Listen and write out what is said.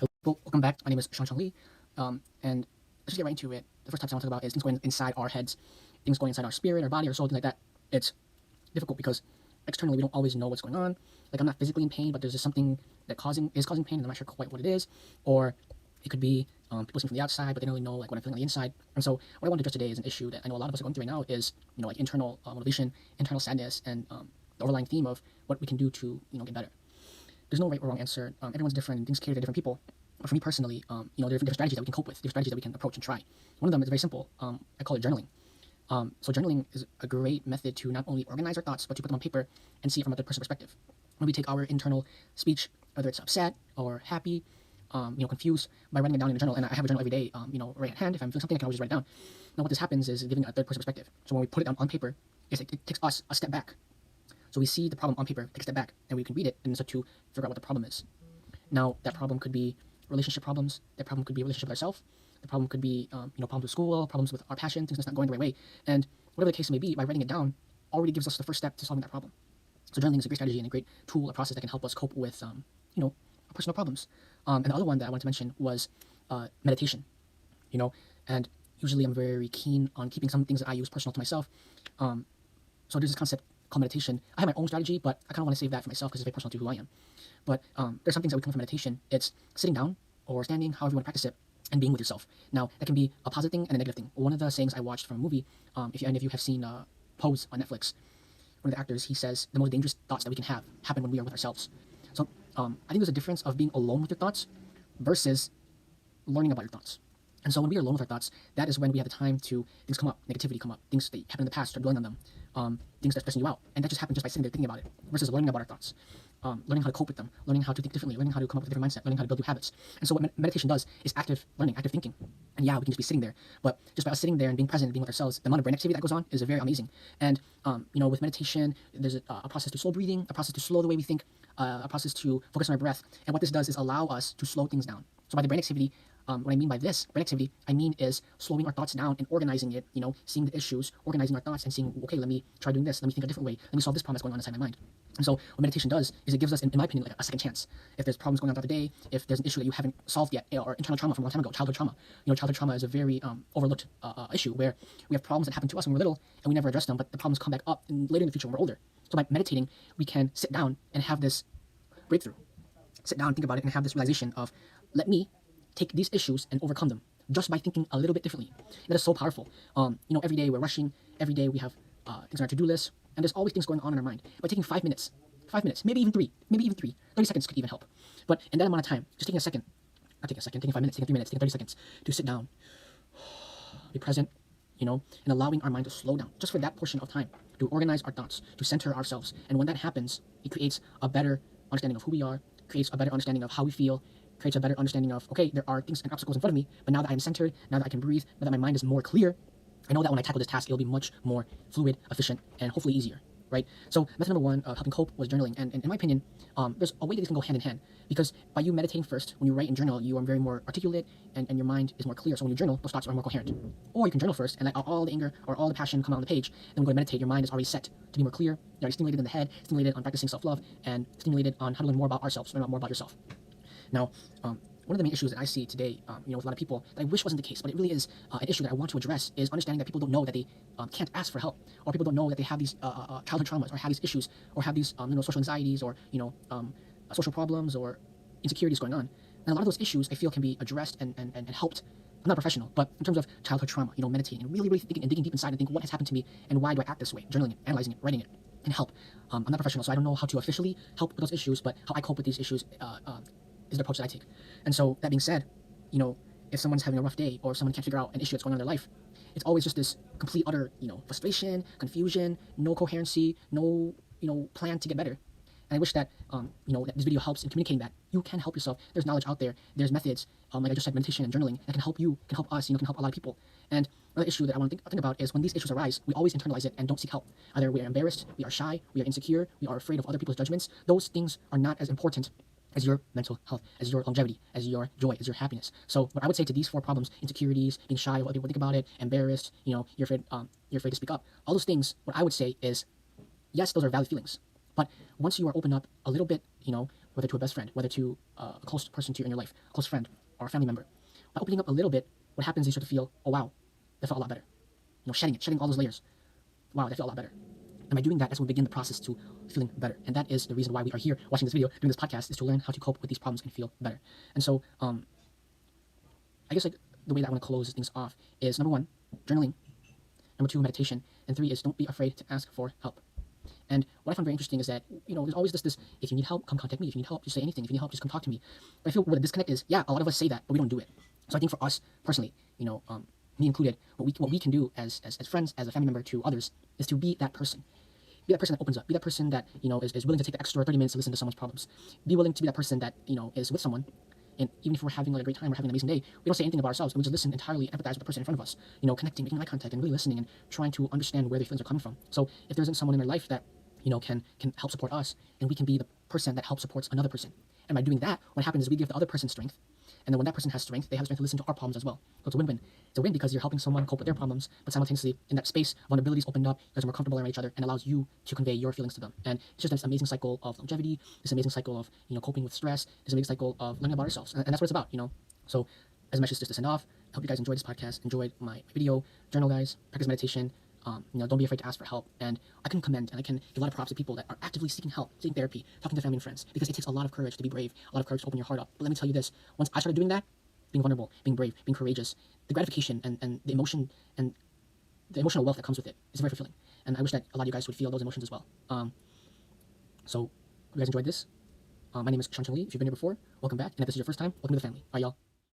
Well, welcome back. My name is Sean Chung Lee, and let's just get right into it. The first topic I want to talk about is things going inside our heads, things going inside our spirit, our body, our soul, things like that. It's difficult because externally we don't always know what's going on. Like I'm not physically in pain, but there's just something that is causing pain, and I'm not sure quite what it is. Or it could be people seeing from the outside, but they don't really know like what I'm feeling on the inside. And so what I want to address today is an issue that I know a lot of us are going through right now is like internal motivation, internal sadness, and the overlying theme of what we can do to get better. There's no right or wrong answer. Everyone's different, and things cater to different people. But for me personally, there are different strategies that we can cope with, different strategies that we can approach and try. One of them is very simple. I call it journaling. So journaling is a great method to not only organize our thoughts, but to put them on paper and see it from a third person perspective. When we take our internal speech, whether it's upset or happy, confused, by writing it down in a journal, and I have a journal every day, right at hand. If I'm feeling something, I can always just write it down. Now, what this happens is giving it a third person perspective. So when we put it down on paper, it takes us a step back. So we see the problem on paper, take a step back, and we can read it and start to figure out what the problem is. Now, that problem could be relationship problems. That problem could be a relationship with ourselves. The problem could be, problems with school, problems with our passion, things that's not going the right way. And whatever the case may be, by writing it down, already gives us the first step to solving that problem. So journaling is a great strategy and a great tool, a process that can help us cope with, our personal problems. And the other one that I wanted to mention was meditation. And usually I'm very keen on keeping some things that I use personal to myself. So there's this concept called meditation. I have my own strategy, but I kind of want to save that for myself because it's very personal to who I am. But there's some things that would come from meditation. It's sitting down or standing, however you want to practice it, and being with yourself. Now, that can be a positive thing and a negative thing. One of the sayings I watched from a movie, if any of you have seen Pose on Netflix, one of the actors, he says the most dangerous thoughts that we can have happen when we are with ourselves. So I think there's a difference of being alone with your thoughts versus learning about your thoughts. And so when we are alone with our thoughts, that is when we have the time to things come up, negativity come up, things that happened in the past, start dwelling on them, things that are stressing you out. And that just happens just by sitting there thinking about it versus learning about our thoughts, learning how to cope with them, learning how to think differently, learning how to come up with a different mindset, learning how to build new habits. And so what meditation does is active learning, active thinking. And yeah, we can just be sitting there, but just by us sitting there and being present and being with ourselves, the amount of brain activity that goes on is very amazing. And with meditation, there's a process to slow breathing, a process to slow the way we think, a process to focus on our breath. And what this does is allow us to slow things down. So by the brain activity, what I mean by this brain activity, I mean is slowing our thoughts down and organizing it, seeing the issues, organizing our thoughts and seeing, okay, let me try doing this, let me think a different way, let me solve this problem that's going on inside my mind. And so what meditation does is it gives us, in my opinion, like a second chance. If there's problems going on throughout the day, if there's an issue that you haven't solved yet, or internal trauma from a long time ago, childhood trauma. Childhood trauma is a very overlooked issue where we have problems that happen to us when we're little and we never address them, but the problems come back up later in the future when we're older. So by meditating, we can sit down and have this breakthrough. Sit down, think about it, and have this realization of, let me take these issues and overcome them just by thinking a little bit differently. And that is so powerful. Every day we're rushing. Every day we have things on our to-do list, and there's always things going on in our mind. By taking 5 minutes, maybe even three, 30 seconds could even help. But in that amount of time, just taking a second, not taking a second, taking 5 minutes, taking 3 minutes, taking 30 seconds to sit down, be present, and allowing our mind to slow down just for that portion of time, to organize our thoughts, to center ourselves. And when that happens, it creates a better understanding of who we are, creates a better understanding of how we feel, creates a better understanding of, okay, there are things and obstacles in front of me, but now that I'm centered, now that I can breathe, now that my mind is more clear, I know that when I tackle this task, it'll be much more fluid, efficient, and hopefully easier, right? So method number one of helping cope was journaling. And in my opinion, there's a way that these can go hand in hand, because by you meditating first, when you write and journal, you are very more articulate and your mind is more clear. So when you journal, those thoughts are more coherent. Or you can journal first and let all the anger or all the passion come out on the page. Then when you go to meditate, your mind is already set to be more clear. You're already stimulated in the head, stimulated on practicing self-love, and stimulated on how to learn more about ourselves, learn more about yourself. Now, one of the main issues that I see today, with a lot of people that I wish wasn't the case, but it really is an issue that I want to address, is understanding that people don't know that they can't ask for help, or people don't know that they have these childhood traumas, or have these issues, or have these social anxieties, or social problems, or insecurities going on. And a lot of those issues I feel can be addressed and helped. I'm not a professional, but in terms of childhood trauma, meditating and really thinking and digging deep inside and think what has happened to me and why do I act this way, journaling it, analyzing it, writing it, can help. I'm not a professional, so I don't know how to officially help with those issues, but how I cope with these issues is the approach that I take. And so that being said, if someone's having a rough day or if someone can't figure out an issue that's going on in their life, it's always just this complete utter, frustration, confusion, no coherency, no, plan to get better. And I wish that, that this video helps in communicating that you can help yourself. There's knowledge out there. There's methods, like I just said, meditation and journaling that can help you, can help us, can help a lot of people. And another issue that I want to think about is when these issues arise, we always internalize it and don't seek help. Either we are embarrassed, we are shy, we are insecure, we are afraid of other people's judgments. Those things are not as important as your mental health, as your longevity, as your joy, as your happiness. So what I would say to these four problems, insecurities, being shy, what people think about it, embarrassed, you're afraid to speak up, all those things, what I would say is, yes, those are valid feelings. But once you are opened up a little bit, whether to a best friend, whether to a close person to you in your life, a close friend or a family member. By opening up a little bit, what happens is you start to feel, oh wow, that felt a lot better. Shedding all those layers. Wow, that felt a lot better. And by doing that, that's when we begin the process to feeling better. And that is the reason why we are here watching this video, doing this podcast, is to learn how to cope with these problems and feel better. And so, I guess like the way that I want to close things off is number one, journaling. Number two, meditation. And three is don't be afraid to ask for help. And what I find very interesting is that, there's always this, if you need help, come contact me. If you need help, just say anything. If you need help, just come talk to me. But I feel where the disconnect is, yeah, a lot of us say that, but we don't do it. So I think for us personally, me included, what we can do as friends, as a family member to others, is to be that person. Be that person that opens up. Be that person that, is willing to take the extra 30 minutes to listen to someone's problems. Be willing to be that person that, is with someone. And even if we're having like a great time, we're having an amazing day, we don't say anything about ourselves, and we just listen entirely, empathize with the person in front of us, connecting, making eye contact, and really listening and trying to understand where their feelings are coming from. So if there isn't someone in their life that, can help support us, then we can be the person that helps supports another person. And by doing that, what happens is we give the other person strength, and then when that person has strength, they have strength to listen to our problems as well. So it's a win-win. It's a win because you're helping someone cope with their problems, but simultaneously, in that space, vulnerability is opened up, you guys are more comfortable around each other, and allows you to convey your feelings to them. And it's just this amazing cycle of longevity, this amazing cycle of, coping with stress, this amazing cycle of learning about ourselves. And that's what it's about, So, as a message just to send off, I hope you guys enjoyed this podcast, enjoyed my video, journal guys, practice meditation, don't be afraid to ask for help. And I can commend and I can give a lot of props to people that are actively seeking help, seeking therapy, talking to family and friends, because it takes a lot of courage to be brave, a lot of courage to open your heart up. But let me tell you this, once I started doing that, being vulnerable, being brave, being courageous, the gratification and the emotion and the emotional wealth that comes with it is very fulfilling. And I wish that a lot of you guys would feel those emotions as well. So, hope you guys enjoyed this. My name is Sean Lee. If you've been here before, welcome back. And if this is your first time, welcome to the family. All right, y'all.